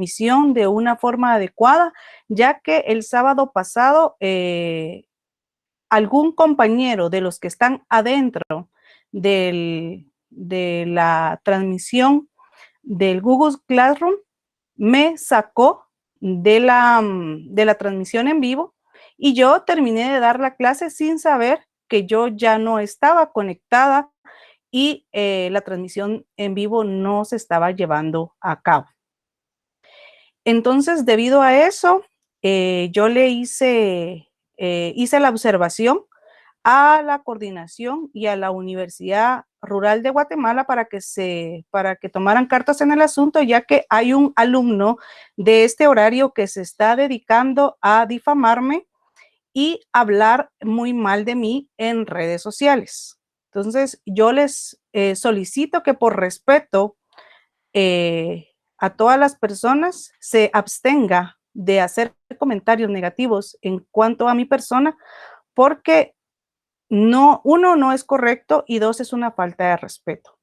transmisión de una forma adecuada, ya que el sábado pasado algún compañero de los que están adentro de la transmisión del Google Classroom me sacó de la transmisión en vivo y yo terminé de dar la clase sin saber que yo ya no estaba conectada y la transmisión en vivo no se estaba llevando a cabo. Entonces, debido a eso, yo le hice la observación a la coordinación y a la Universidad Rural de Guatemala para que tomaran cartas en el asunto, ya que hay un alumno de este horario que se está dedicando a difamarme y hablar muy mal de mí en redes sociales. Entonces, yo les solicito que por respeto a todas las personas se abstenga de hacer comentarios negativos en cuanto a mi persona, porque no, uno, no es correcto y dos, es una falta de respeto.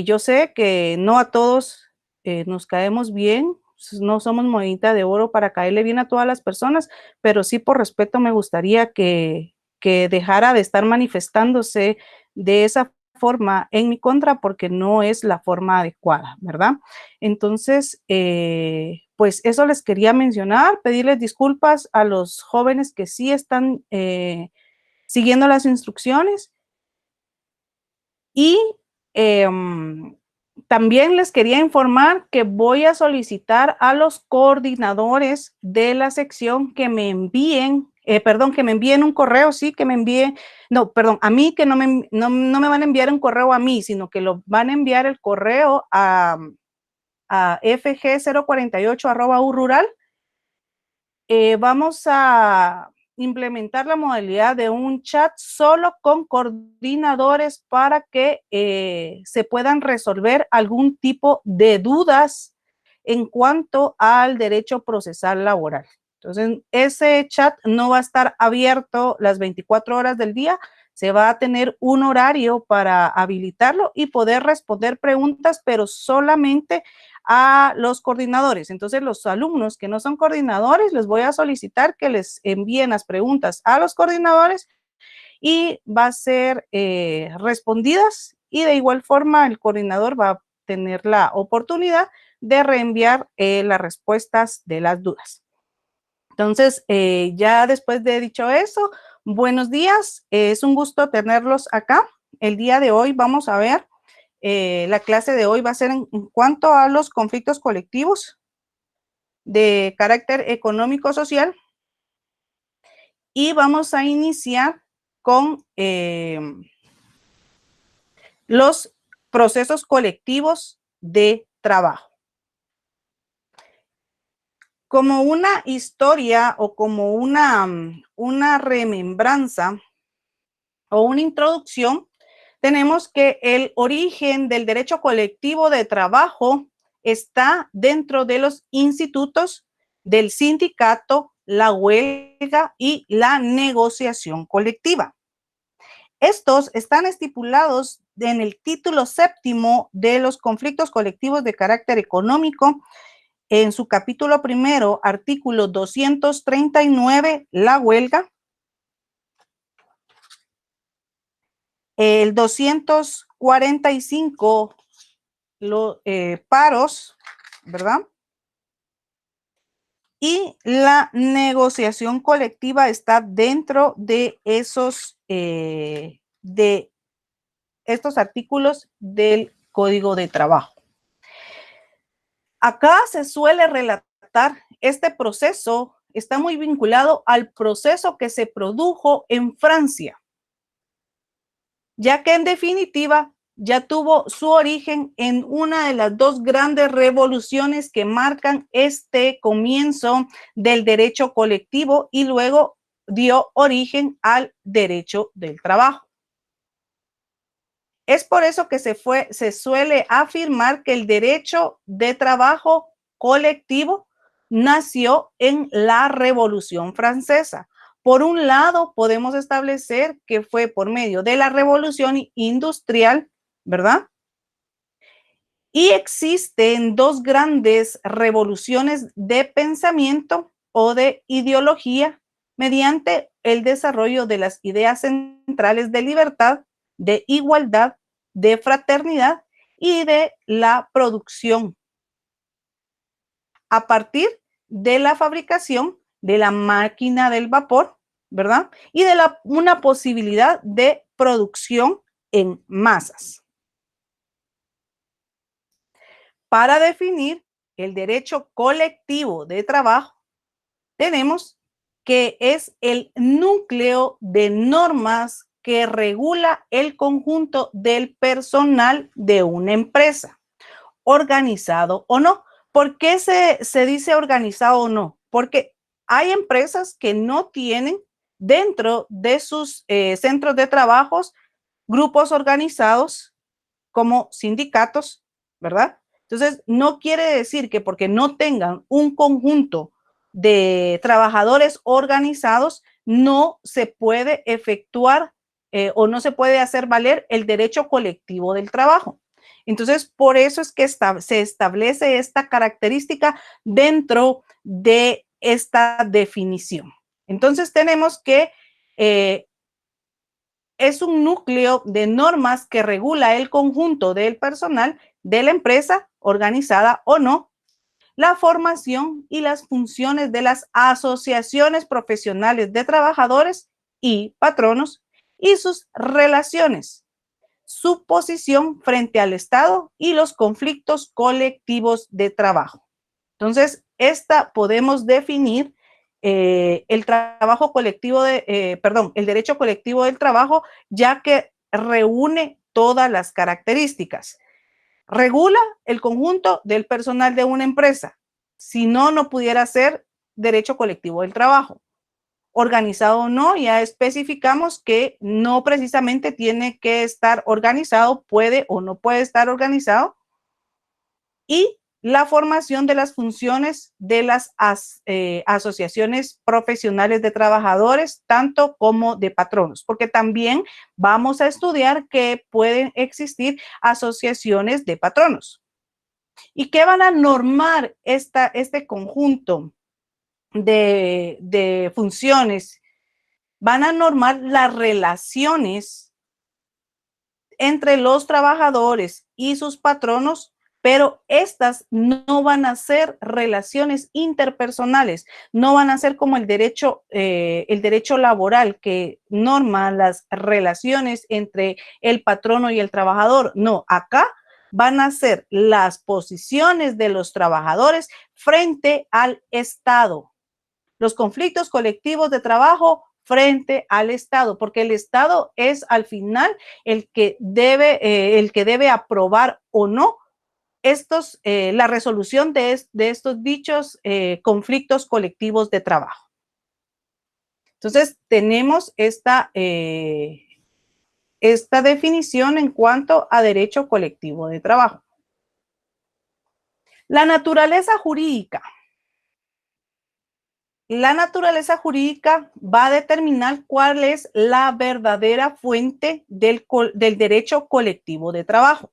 Yo sé que no a todos nos caemos bien, no somos monedita de oro para caerle bien a todas las personas, pero sí por respeto me gustaría que dejara de estar manifestándose de esa forma en mi contra, porque no es la forma adecuada, ¿verdad? Entonces, pues eso les quería mencionar, pedirles disculpas a los jóvenes que sí están siguiendo las instrucciones y también les quería informar que voy a solicitar a los coordinadores de la sección que me envíen, que me envíen un correo, sí, que me envíen, no, perdón, a mí que no me van a enviar un correo a mí, sino que lo van a enviar el correo a fg048@urural. Vamos a implementar la modalidad de un chat solo con coordinadores para que se puedan resolver algún tipo de dudas en cuanto al derecho procesal laboral. Entonces, ese chat no va a estar abierto las 24 horas del día, se va a tener un horario para habilitarlo y poder responder preguntas, pero solamente a los coordinadores. Entonces, los alumnos que no son coordinadores, les voy a solicitar que les envíen las preguntas a los coordinadores y va a ser respondidas, y de igual forma el coordinador va a tener la oportunidad de reenviar las respuestas de las dudas. Entonces, ya después de dicho eso, buenos días, es un gusto tenerlos acá. El día de hoy vamos a ver, la clase de hoy va a ser en cuanto a los conflictos colectivos de carácter económico-social, y vamos a iniciar con los procesos colectivos de trabajo. Como una historia o como una remembranza o una introducción, tenemos que el origen del derecho colectivo de trabajo está dentro de los institutos del sindicato, la huelga y la negociación colectiva. Estos están estipulados en el título séptimo de los conflictos colectivos de carácter económico, en su capítulo primero, artículo 239, la huelga, el 245, los paros, ¿verdad? Y la negociación colectiva está dentro de estos artículos del Código de Trabajo. Acá se suele relatar este proceso, está muy vinculado al proceso que se produjo en Francia, ya que en definitiva ya tuvo su origen en una de las dos grandes revoluciones que marcan este comienzo del derecho colectivo y luego dio origen al derecho del trabajo. Es por eso que se suele afirmar que el derecho de trabajo colectivo nació en la Revolución Francesa. Por un lado, podemos establecer que fue por medio de la Revolución Industrial, ¿verdad? Y existen dos grandes revoluciones de pensamiento o de ideología mediante el desarrollo de las ideas centrales de libertad, de igualdad, de fraternidad y de la producción a partir de la fabricación de la máquina del vapor, ¿verdad? Y de una posibilidad de producción en masas. Para definir el derecho colectivo de trabajo, tenemos que es el núcleo de normas que regula el conjunto del personal de una empresa, organizado o no. ¿Por qué se dice organizado o no? Porque hay empresas que no tienen dentro de sus centros de trabajos grupos organizados como sindicatos, ¿verdad? Entonces, no quiere decir que porque no tengan un conjunto de trabajadores organizados, no se puede efectuar o no se puede hacer valer el derecho colectivo del trabajo. Entonces, por eso es que se establece esta característica dentro de esta definición. Entonces, tenemos que es un núcleo de normas que regula el conjunto del personal de la empresa, organizada o no, la formación y las funciones de las asociaciones profesionales de trabajadores y patronos y sus relaciones, su posición frente al Estado y los conflictos colectivos de trabajo. Entonces, esta podemos definir el trabajo colectivo el derecho colectivo del trabajo, ya que reúne todas las características. Regula el conjunto del personal de una empresa. Si no, no pudiera ser derecho colectivo del trabajo. Organizado o no, ya especificamos que no precisamente tiene que estar organizado, puede o no puede estar organizado. Y la formación de las funciones de las asociaciones profesionales de trabajadores, tanto como de patronos, porque también vamos a estudiar que pueden existir asociaciones de patronos. ¿Y qué van a normar este conjunto de funciones? Van a normar las relaciones entre los trabajadores y sus patronos, pero estas no van a ser relaciones interpersonales, no van a ser como el derecho laboral que norma las relaciones entre el patrono y el trabajador. No, acá van a ser las posiciones de los trabajadores frente al Estado. Los conflictos colectivos de trabajo frente al Estado, porque el Estado es al final el que debe aprobar o no la resolución de estos dichos conflictos colectivos de trabajo. Entonces, tenemos esta definición en cuanto a derecho colectivo de trabajo. La naturaleza jurídica. La naturaleza jurídica va a determinar cuál es la verdadera fuente del derecho colectivo de trabajo.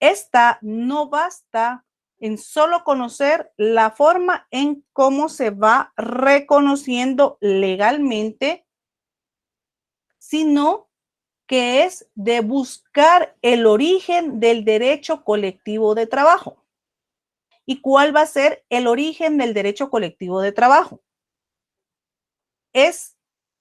Esta no basta en solo conocer la forma en cómo se va reconociendo legalmente, sino que es de buscar el origen del derecho colectivo de trabajo. ¿Y cuál va a ser el origen del derecho colectivo de trabajo? Es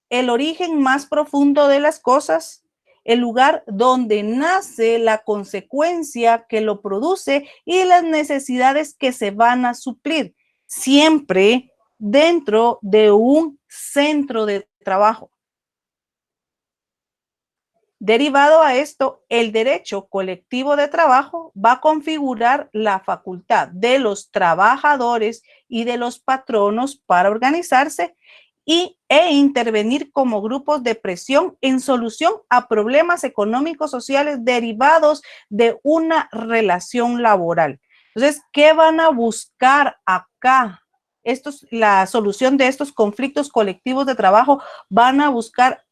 el origen más profundo de las cosas, el lugar donde nace la consecuencia que lo produce y las necesidades que se van a suplir, siempre dentro de un centro de trabajo. Derivado a esto, el derecho colectivo de trabajo va a configurar la facultad de los trabajadores y de los patronos para organizarse e intervenir como grupos de presión en solución a problemas económicos sociales derivados de una relación laboral. Entonces, ¿qué van a buscar acá? La solución de estos conflictos colectivos de trabajo van a buscar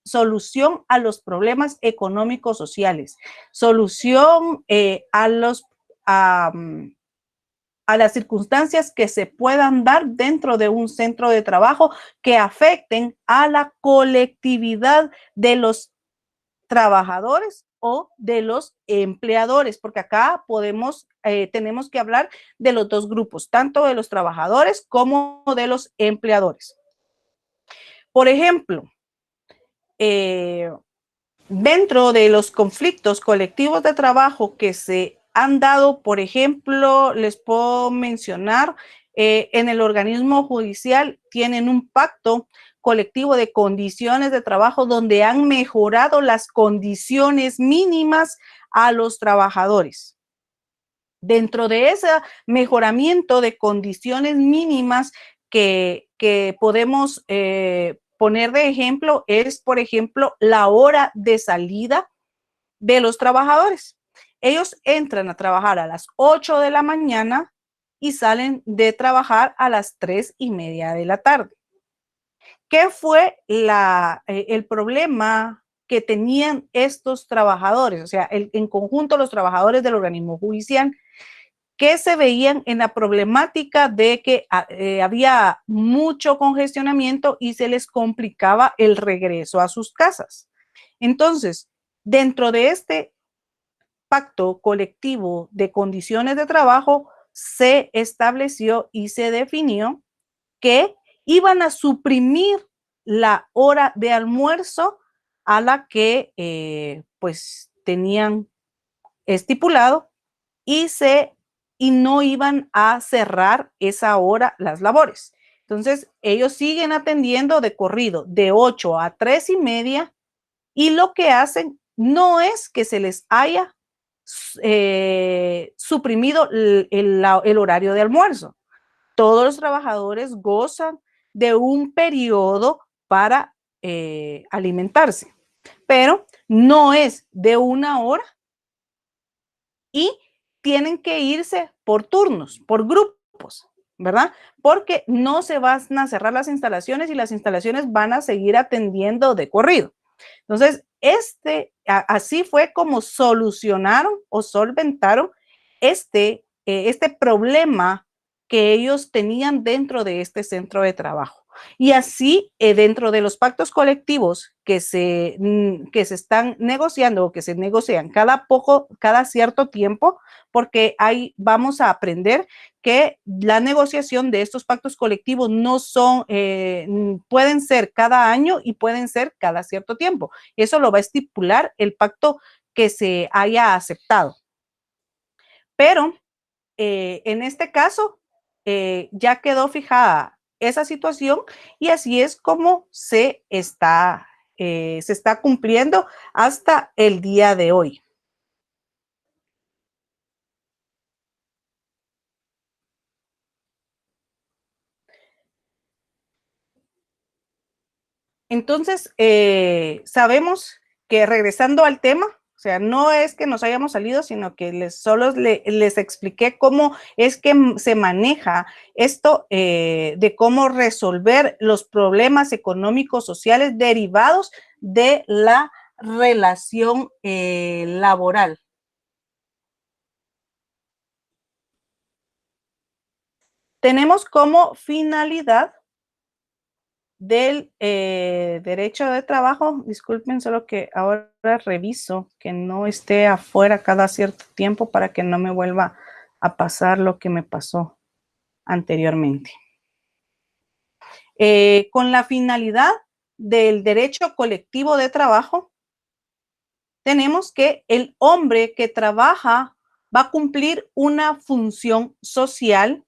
solución a los problemas económicos sociales, solución a las circunstancias que se puedan dar dentro de un centro de trabajo que afecten a la colectividad de los trabajadores o de los empleadores, porque acá tenemos que hablar de los dos grupos, tanto de los trabajadores como de los empleadores. Por ejemplo, dentro de los conflictos colectivos de trabajo que se han dado, por ejemplo, les puedo mencionar, en el organismo judicial tienen un pacto colectivo de condiciones de trabajo donde han mejorado las condiciones mínimas a los trabajadores. Dentro de ese mejoramiento de condiciones mínimas que podemos poner de ejemplo es, por ejemplo, la hora de salida de los trabajadores. Ellos entran a trabajar a las 8 de la mañana y salen de trabajar a las 3:30 de la tarde. ¿Qué fue el problema que tenían estos trabajadores? O sea, en conjunto los trabajadores del organismo judicial, que se veían en la problemática de que había mucho congestionamiento y se les complicaba el regreso a sus casas. Entonces, dentro de este pacto colectivo de condiciones de trabajo, se estableció y se definió que iban a suprimir la hora de almuerzo a la que pues tenían estipulado y no iban a cerrar esa hora las labores. Entonces, ellos siguen atendiendo de corrido de 8 a 3:30 y lo que hacen no es que se les haya suprimido el horario de almuerzo. Todos los trabajadores gozan de un periodo para alimentarse, pero no es de 1 hora y tienen que irse por turnos, por grupos, ¿verdad? Porque no se van a cerrar las instalaciones y las instalaciones van a seguir atendiendo de corrido. Entonces, así fue como solucionaron o solventaron este problema que ellos tenían dentro de este centro de trabajo. Y así, dentro de los pactos colectivos que se están negociando o que se negocian cada cierto tiempo, porque ahí vamos a aprender que la negociación de estos pactos colectivos no son, pueden ser cada año y pueden ser cada cierto tiempo. Eso lo va a estipular el pacto que se haya aceptado. Pero en este caso, ya quedó fijada esa situación y así es como se está cumpliendo hasta el día de hoy. Entonces, sabemos que regresando al tema, o sea, no es que nos hayamos salido, sino que solo les expliqué cómo es que se maneja esto de cómo resolver los problemas económicos sociales derivados de la relación laboral. Tenemos como finalidad del derecho de trabajo, disculpen, solo que ahora reviso que no esté afuera cada cierto tiempo para que no me vuelva a pasar lo que me pasó anteriormente. Con la finalidad del derecho colectivo de trabajo, tenemos que el hombre que trabaja va a cumplir una función social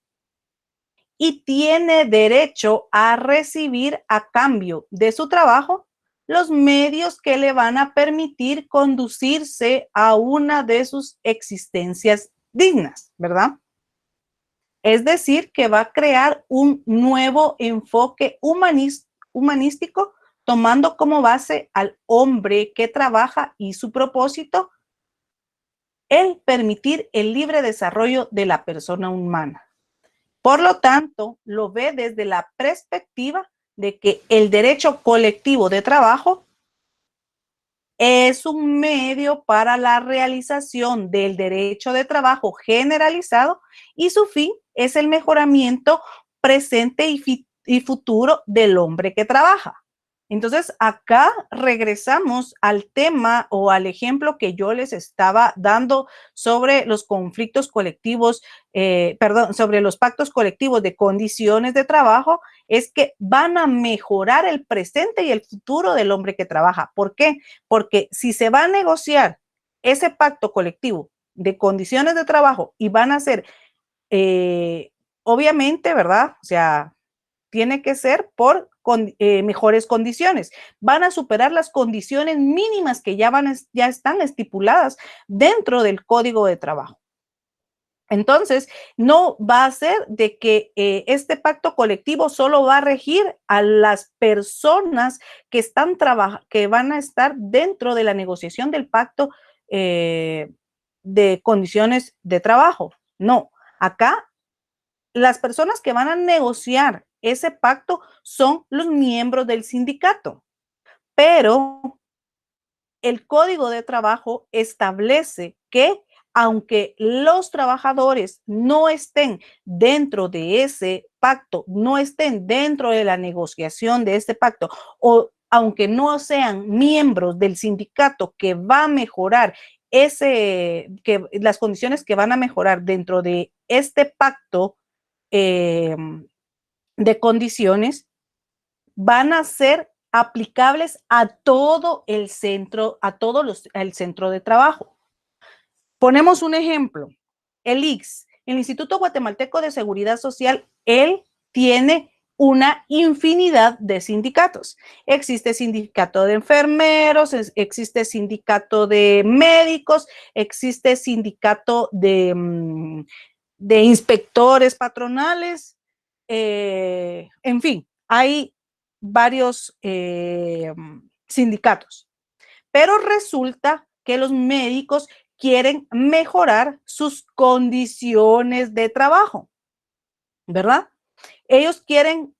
y tiene derecho a recibir a cambio de su trabajo los medios que le van a permitir conducirse a una de sus existencias dignas, ¿verdad? Es decir, que va a crear un nuevo enfoque humanístico tomando como base al hombre que trabaja y su propósito, el permitir el libre desarrollo de la persona humana. Por lo tanto, lo ve desde la perspectiva de que el derecho colectivo de trabajo es un medio para la realización del derecho de trabajo generalizado y su fin es el mejoramiento presente y futuro del hombre que trabaja. Entonces, acá regresamos al tema o al ejemplo que yo les estaba dando sobre los conflictos colectivos, sobre los pactos colectivos de condiciones de trabajo, es que van a mejorar el presente y el futuro del hombre que trabaja. ¿Por qué? Porque si se va a negociar ese pacto colectivo de condiciones de trabajo y van a ser, obviamente, ¿verdad? O sea, tiene que ser por mejores condiciones. Van a superar las condiciones mínimas que ya están estipuladas dentro del Código de Trabajo. Entonces, no va a ser de que este pacto colectivo solo va a regir a las personas que van a estar dentro de la negociación del pacto de condiciones de trabajo. No, acá las personas que van a negociar ese pacto son los miembros del sindicato, pero el Código de Trabajo establece que aunque los trabajadores no estén dentro de ese pacto, no estén dentro de la negociación de este pacto, o aunque no sean miembros del sindicato que va a mejorar las condiciones que van a mejorar dentro de este pacto de condiciones, van a ser aplicables a todo el centro, el centro de trabajo. Ponemos un ejemplo, el IGS, el Instituto Guatemalteco de Seguridad Social, él tiene una infinidad de sindicatos. Existe sindicato de enfermeros, existe sindicato de médicos, existe sindicato de inspectores patronales, en fin, hay varios sindicatos. Pero resulta que los médicos quieren mejorar sus condiciones de trabajo, ¿verdad? Ellos quieren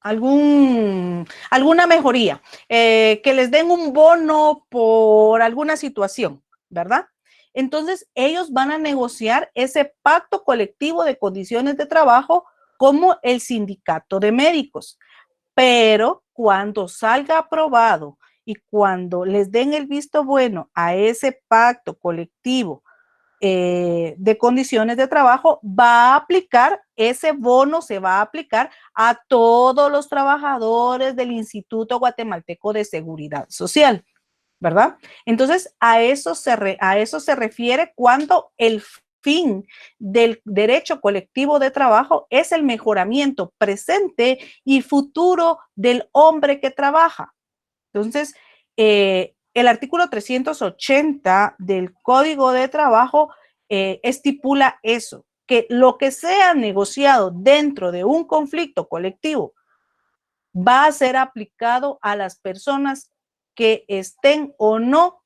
alguna mejoría, que les den un bono por alguna situación, ¿verdad? Entonces, ellos van a negociar ese pacto colectivo de condiciones de trabajo como el sindicato de médicos. Pero cuando salga aprobado y cuando les den el visto bueno a ese pacto colectivo de condiciones de trabajo, va a aplicar, ese bono se va a aplicar a todos los trabajadores del Instituto Guatemalteco de Seguridad Social, ¿verdad? Entonces, a eso se refiere cuando el fin del derecho colectivo de trabajo es el mejoramiento presente y futuro del hombre que trabaja. Entonces, el artículo 380 del Código de Trabajo estipula eso, que lo que sea negociado dentro de un conflicto colectivo va a ser aplicado a las personas que estén o no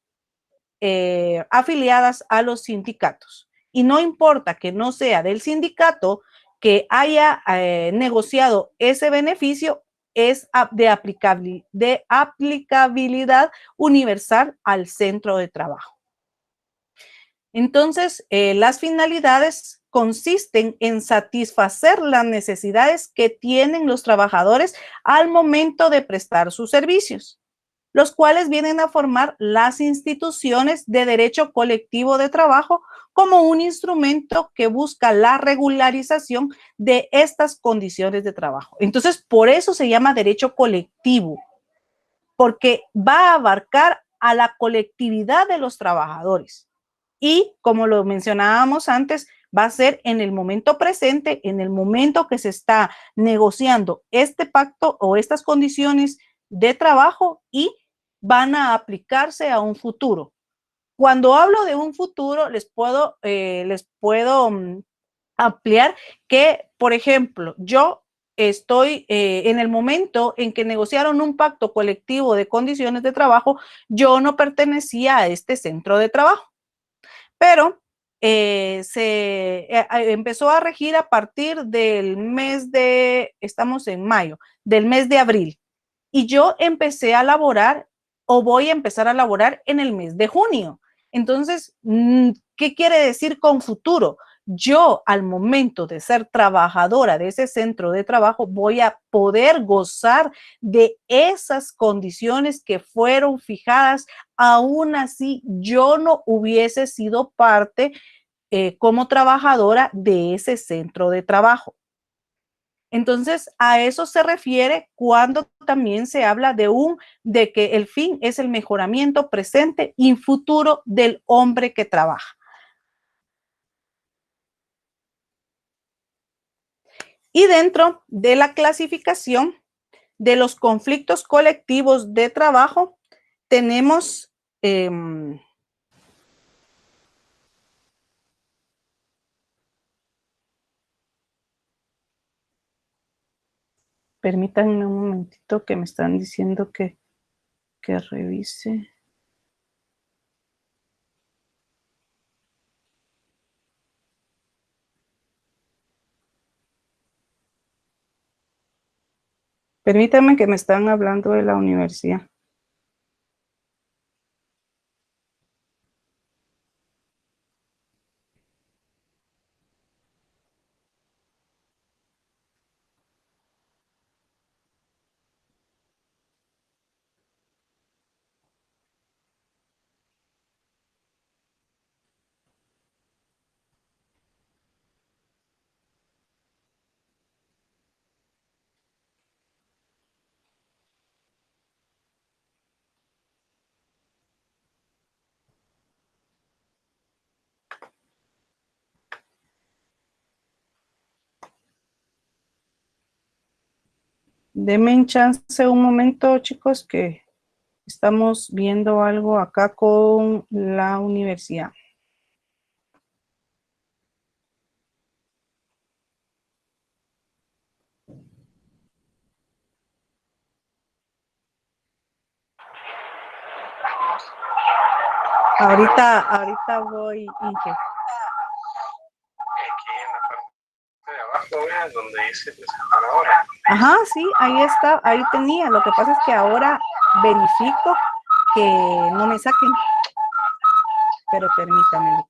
afiliadas a los sindicatos. Y no importa que no sea del sindicato que haya negociado ese beneficio, es de aplicabilidad universal al centro de trabajo. Entonces, las finalidades consisten en satisfacer las necesidades que tienen los trabajadores al momento de prestar sus servicios, los cuales vienen a formar las instituciones de derecho colectivo de trabajo como un instrumento que busca la regularización de estas condiciones de trabajo. Entonces, por eso se llama derecho colectivo, porque va a abarcar a la colectividad de los trabajadores. Y como lo mencionábamos antes, va a ser en el momento presente, en el momento que se está negociando este pacto o estas condiciones de trabajo y van a aplicarse a un futuro. Cuando hablo de un futuro, les puedo ampliar que, por ejemplo, yo estoy en el momento en que negociaron un pacto colectivo de condiciones de trabajo, yo no pertenecía a este centro de trabajo, pero empezó a regir a partir del mes estamos en mayo, del mes de abril. Y yo empecé a laborar o voy a empezar a laborar en el mes de junio. Entonces, ¿qué quiere decir con futuro? Yo, al momento de ser trabajadora de ese centro de trabajo, voy a poder gozar de esas condiciones que fueron fijadas, aún así yo no hubiese sido parte como trabajadora de ese centro de trabajo. Entonces, a eso se refiere cuando también se habla de que el fin es el mejoramiento presente y futuro del hombre que trabaja. Y dentro de la clasificación de los conflictos colectivos de trabajo, tenemos permítanme un momentito que me están diciendo que revise. Permítanme que me están hablando de la universidad. Denme un chance un momento, chicos, que estamos viendo algo acá con la universidad. Ahorita voy, Inge. Aquí en la parte de abajo, vean, donde dice presentar ahora. Ajá, sí, ahí está, ahí tenía. Lo que pasa es que ahora verifico que no me saquen. Pero permítame.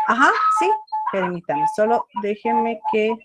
Ajá, sí, permítame. Solo déjenme que...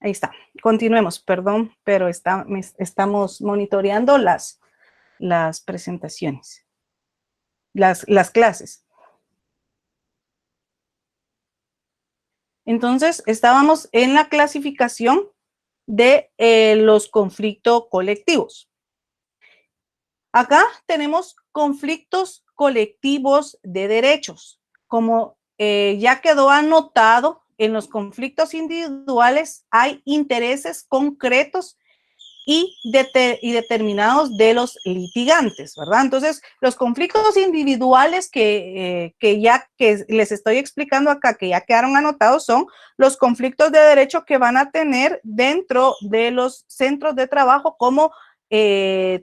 Ahí está. Continuemos, perdón, pero estamos monitoreando las presentaciones, las clases. Entonces, estábamos en la clasificación de los conflictos colectivos. Acá tenemos conflictos colectivos de derechos. Como ya quedó anotado, en los conflictos individuales hay intereses concretos y determinados de los litigantes, ¿verdad? Entonces, los conflictos individuales que les estoy explicando acá, que ya quedaron anotados, son los conflictos de derecho que van a tener dentro de los centros de trabajo como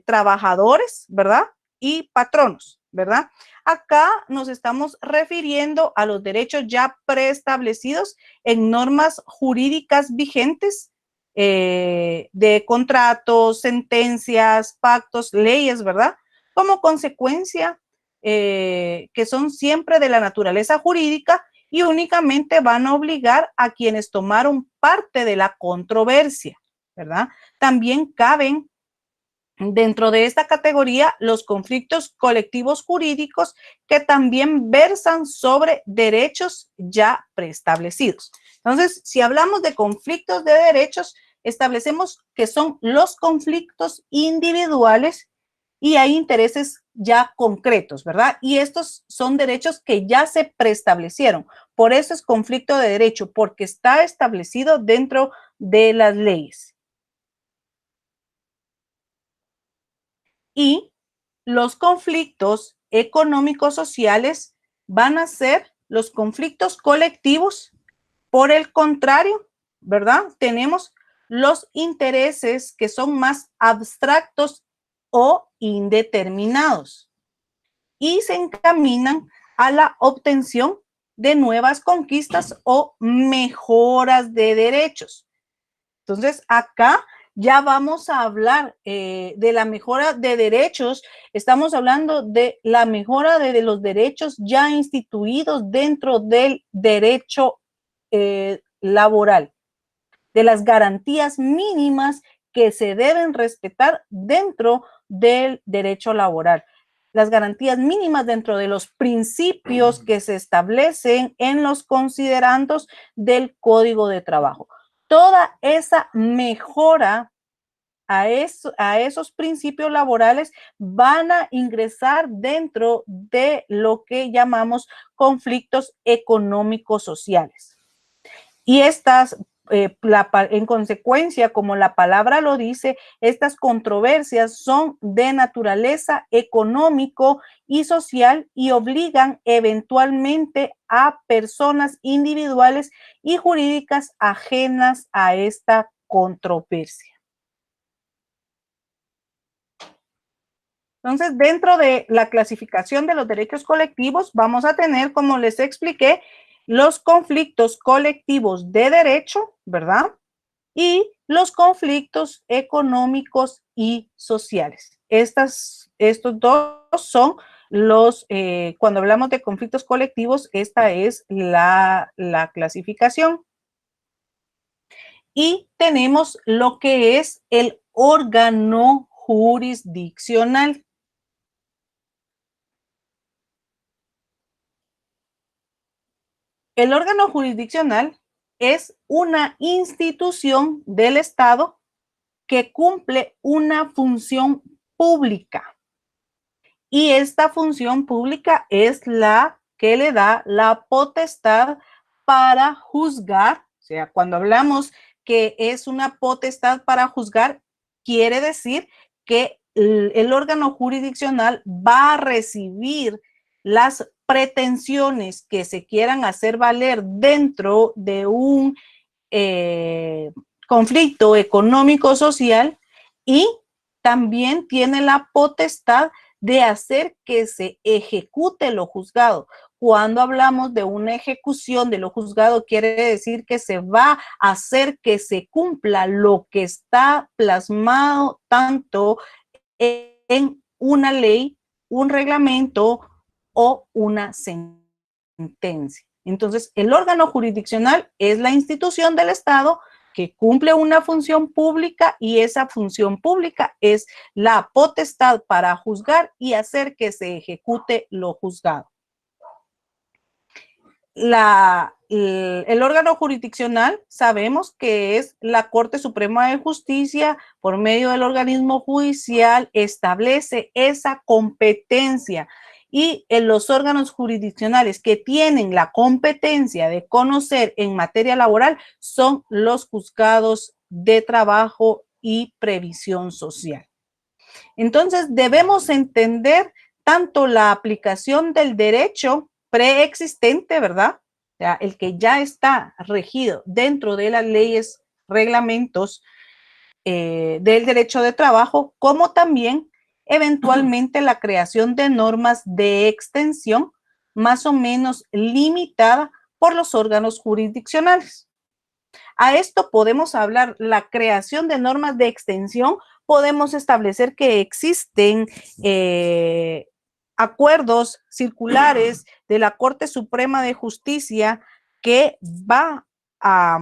trabajadores, ¿verdad? Y patronos, ¿verdad? Acá nos estamos refiriendo a los derechos ya preestablecidos en normas jurídicas vigentes, de contratos, sentencias, pactos, leyes, ¿verdad? Como consecuencia, que son siempre de la naturaleza jurídica y únicamente van a obligar a quienes tomaron parte de la controversia, ¿verdad? También caben dentro de esta categoría los conflictos colectivos jurídicos que también versan sobre derechos ya preestablecidos. Entonces, si hablamos de conflictos de derechos, establecemos que son los conflictos individuales y hay intereses ya concretos, ¿verdad? Y estos son derechos que ya se preestablecieron. Por eso es conflicto de derecho, porque está establecido dentro de las leyes. Y los conflictos económicos sociales van a ser los conflictos colectivos. Por el contrario, ¿verdad? Tenemos los intereses que son más abstractos o indeterminados y se encaminan a la obtención de nuevas conquistas o mejoras de derechos. Entonces, acá ya vamos a hablar de la mejora de derechos. Estamos hablando de la mejora de los derechos ya instituidos dentro del derecho laboral, de las garantías mínimas que se deben respetar dentro del derecho laboral. Las garantías mínimas dentro de los principios que se establecen en los considerandos del Código de Trabajo. Toda esa mejora a esos principios laborales van a ingresar dentro de lo que llamamos conflictos económicos sociales. Y estas, en consecuencia, como la palabra lo dice, estas controversias son de naturaleza económico y social y obligan eventualmente a personas individuales y jurídicas ajenas a esta controversia. Entonces, dentro de la clasificación de los derechos colectivos, vamos a tener, como les expliqué, los conflictos colectivos de derecho, ¿verdad? Y los conflictos económicos y sociales. Estos dos son los, cuando hablamos de conflictos colectivos, esta es la clasificación. Y tenemos lo que es el órgano jurisdiccional. El órgano jurisdiccional es una institución del Estado que cumple una función pública. Y esta función pública es la que le da la potestad para juzgar. O sea, cuando hablamos que es una potestad para juzgar, quiere decir que el órgano jurisdiccional va a recibir las pretensiones que se quieran hacer valer dentro de un conflicto económico-social y también tiene la potestad de hacer que se ejecute lo juzgado. Cuando hablamos de una ejecución de lo juzgado, quiere decir que se va a hacer que se cumpla lo que está plasmado tanto en una ley, un reglamento o una sentencia. Entonces, el órgano jurisdiccional es la institución del Estado que cumple una función pública y esa función pública es la potestad para juzgar y hacer que se ejecute lo juzgado. El órgano jurisdiccional sabemos que es la Corte Suprema de Justicia, por medio del organismo judicial, establece esa competencia. Y en los órganos jurisdiccionales que tienen la competencia de conocer en materia laboral son los juzgados de trabajo y previsión social. Entonces, debemos entender tanto la aplicación del derecho preexistente, ¿verdad? O sea, el que ya está regido dentro de las leyes, reglamentos del derecho de trabajo, como también eventualmente la creación de normas de extensión más o menos limitada por los órganos jurisdiccionales. A esto podemos hablar, la creación de normas de extensión, podemos establecer que existen acuerdos circulares de la Corte Suprema de Justicia que va a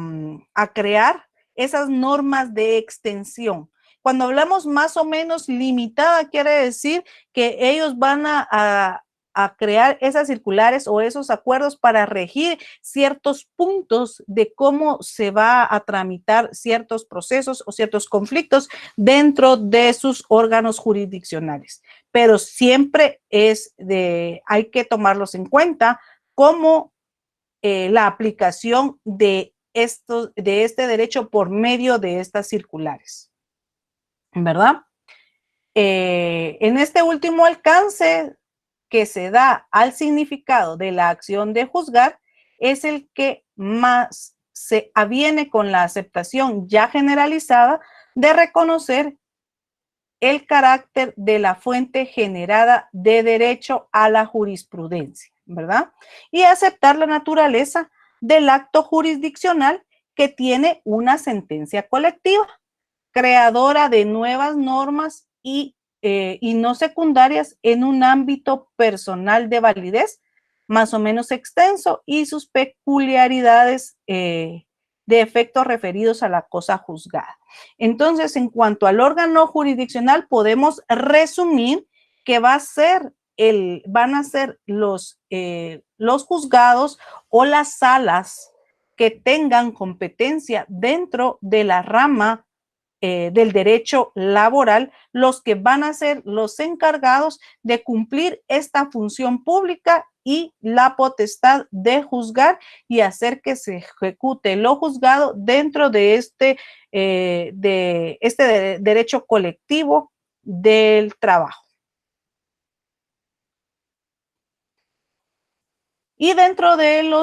crear esas normas de extensión. Cuando hablamos más o menos limitada, quiere decir que ellos van a crear esas circulares o esos acuerdos para regir ciertos puntos de cómo se va a tramitar ciertos procesos o ciertos conflictos dentro de sus órganos jurisdiccionales. Pero siempre hay que tomarlos en cuenta como la aplicación de este derecho por medio de estas circulares, ¿verdad? En este último alcance que se da al significado de la acción de juzgar es el que más se aviene con la aceptación ya generalizada de reconocer el carácter de la fuente generada de derecho a la jurisprudencia, ¿verdad? Y aceptar la naturaleza del acto jurisdiccional que tiene una sentencia colectiva, creadora de nuevas normas y no secundarias en un ámbito personal de validez más o menos extenso y sus peculiaridades de efectos referidos a la cosa juzgada. Entonces, en cuanto al órgano jurisdiccional, podemos resumir que van a ser los juzgados o las salas que tengan competencia dentro de la rama del derecho laboral, los que van a ser los encargados de cumplir esta función pública y la potestad de juzgar y hacer que se ejecute lo juzgado dentro de este derecho colectivo del trabajo. Y dentro de lo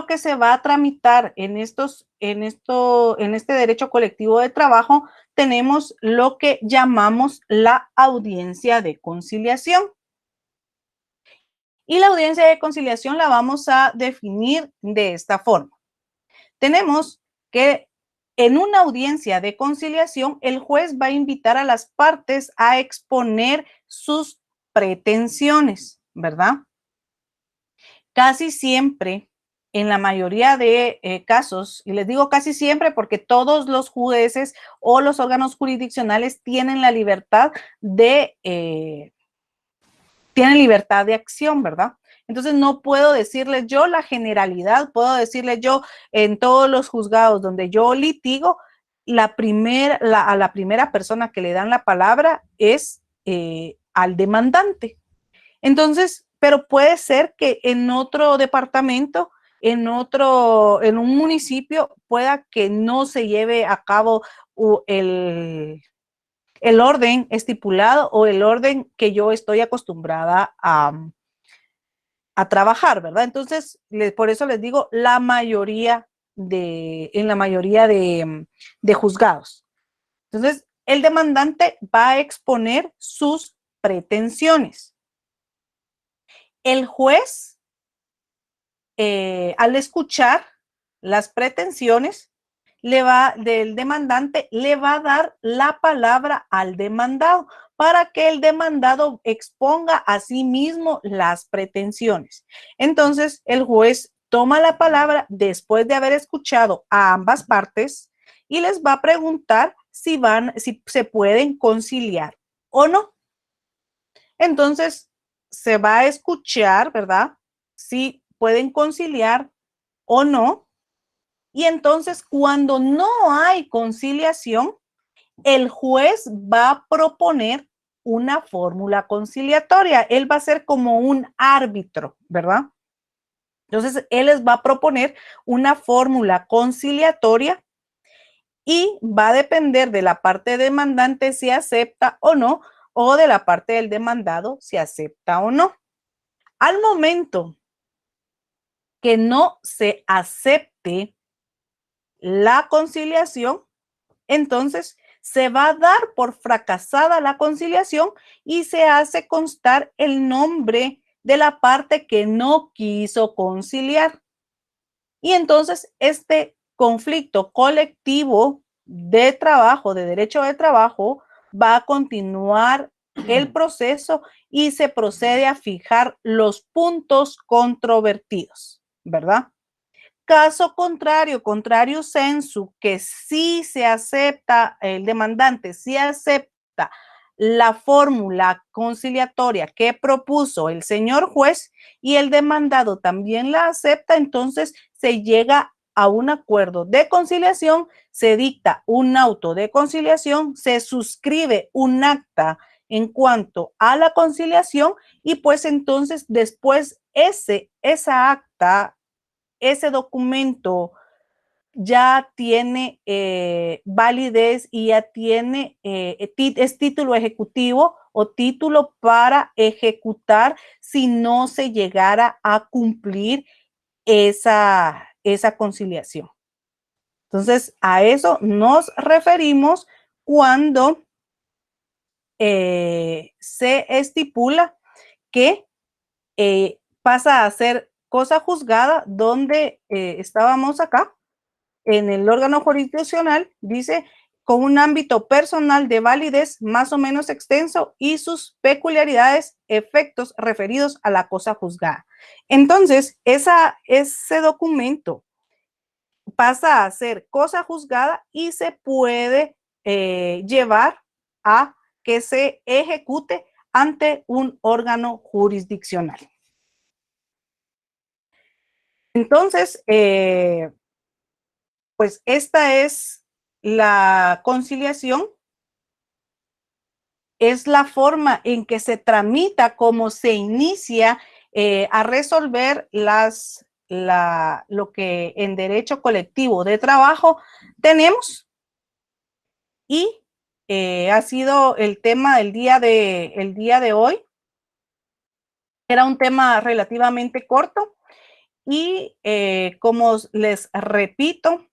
que se va a tramitar en este derecho colectivo de trabajo, tenemos lo que llamamos la audiencia de conciliación. Y la audiencia de conciliación la vamos a definir de esta forma. Tenemos que en una audiencia de conciliación, el juez va a invitar a las partes a exponer sus pretensiones, ¿verdad? Casi siempre, en la mayoría de casos, y les digo casi siempre porque todos los jueces o los órganos jurisdiccionales tienen la libertad tienen libertad de acción, ¿verdad? Entonces no puedo decirles yo la generalidad, puedo decirles yo en todos los juzgados donde yo litigo, a la primera persona que le dan la palabra es al demandante. Entonces, pero puede ser que en otro departamento, en un municipio, pueda que no se lleve a cabo el orden estipulado o el orden que yo estoy acostumbrada a trabajar, ¿verdad? Entonces, por eso les digo, en la mayoría de juzgados. Entonces, el demandante va a exponer sus pretensiones. El juez, al escuchar las pretensiones del demandante, le va a dar la palabra al demandado para que el demandado exponga a sí mismo las pretensiones. Entonces, el juez toma la palabra después de haber escuchado a ambas partes y les va a preguntar si se pueden conciliar o no. Entonces, se va a escuchar, ¿verdad? Si pueden conciliar o no. Y entonces, cuando no hay conciliación, el juez va a proponer una fórmula conciliatoria. Él va a ser como un árbitro, ¿verdad? Entonces, él les va a proponer una fórmula conciliatoria y va a depender de la parte demandante si acepta o no, o de la parte del demandado si acepta o no. Al momento que no se acepte la conciliación, entonces se va a dar por fracasada la conciliación y se hace constar el nombre de la parte que no quiso conciliar. Y entonces este conflicto colectivo de trabajo, de derecho de trabajo, va a continuar el proceso y se procede a fijar los puntos controvertidos, ¿verdad? Caso contrario, contrario sensu, que sí se acepta, el demandante sí acepta la fórmula conciliatoria que propuso el señor juez y el demandado también la acepta, entonces se llega a un acuerdo de conciliación, se dicta un auto de conciliación, se suscribe un acta en cuanto a la conciliación y pues entonces después esa acta, ese documento ya tiene validez y ya tiene, es título ejecutivo o título para ejecutar si no se llegara a cumplir esa conciliación. Entonces, a eso nos referimos cuando se estipula que pasa a ser cosa juzgada donde estábamos acá, en el órgano jurisdiccional, dice, con un ámbito personal de validez más o menos extenso y sus peculiaridades, efectos referidos a la cosa juzgada. Entonces, ese documento pasa a ser cosa juzgada y se puede llevar a que se ejecute ante un órgano jurisdiccional. Entonces, pues esta es la conciliación, es la forma en que se tramita, cómo se inicia a resolver lo que en derecho colectivo de trabajo tenemos y ha sido el tema del día de hoy. Era un tema relativamente corto y como les repito,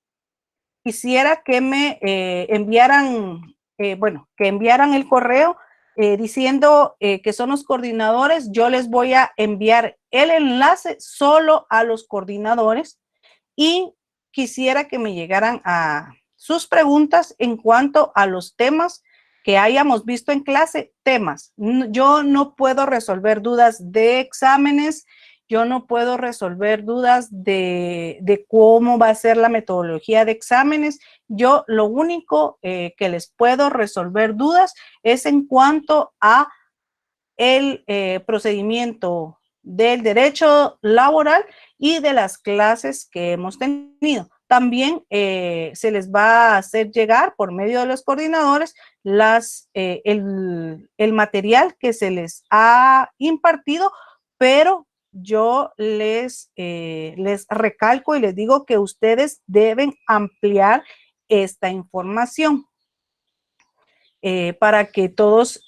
quisiera que me enviaran, que enviaran el correo diciendo que son los coordinadores. Yo les voy a enviar el enlace solo a los coordinadores y quisiera que me llegaran a sus preguntas en cuanto a los temas que hayamos visto en clase, temas. Yo no puedo resolver dudas de exámenes, yo no puedo resolver dudas de cómo va a ser la metodología de exámenes. Yo lo único que les puedo resolver dudas es en cuanto a el procedimiento del derecho laboral y de las clases que hemos tenido. También se les va a hacer llegar por medio de los coordinadores el material que se les ha impartido, pero yo les recalco y les digo que ustedes deben ampliar esta información para que todos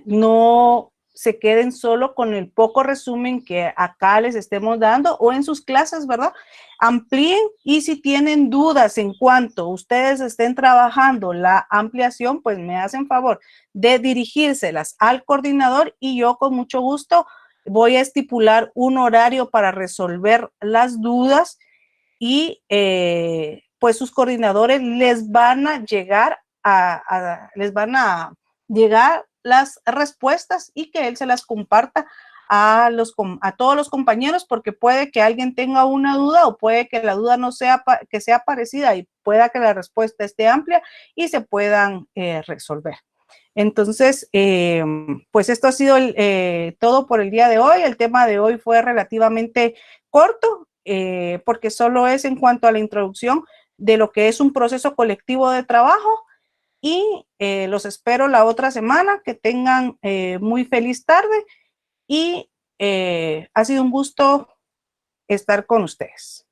no se queden solo con el poco resumen que acá les estemos dando o en sus clases, ¿verdad? Amplíen y si tienen dudas en cuanto ustedes estén trabajando la ampliación, pues me hacen favor de dirigírselas al coordinador y yo con mucho gusto voy a estipular un horario para resolver las dudas y pues sus coordinadores les van a llegar les van a llegar las respuestas y que él se las comparta a todos los compañeros, porque puede que alguien tenga una duda o puede que la duda no sea, que sea parecida y pueda que la respuesta esté amplia y se puedan resolver. Entonces, pues esto ha sido todo por el día de hoy. El tema de hoy fue relativamente corto porque solo es en cuanto a la introducción de lo que es un proceso colectivo de trabajo y los espero la otra semana. Que tengan muy feliz tarde y ha sido un gusto estar con ustedes.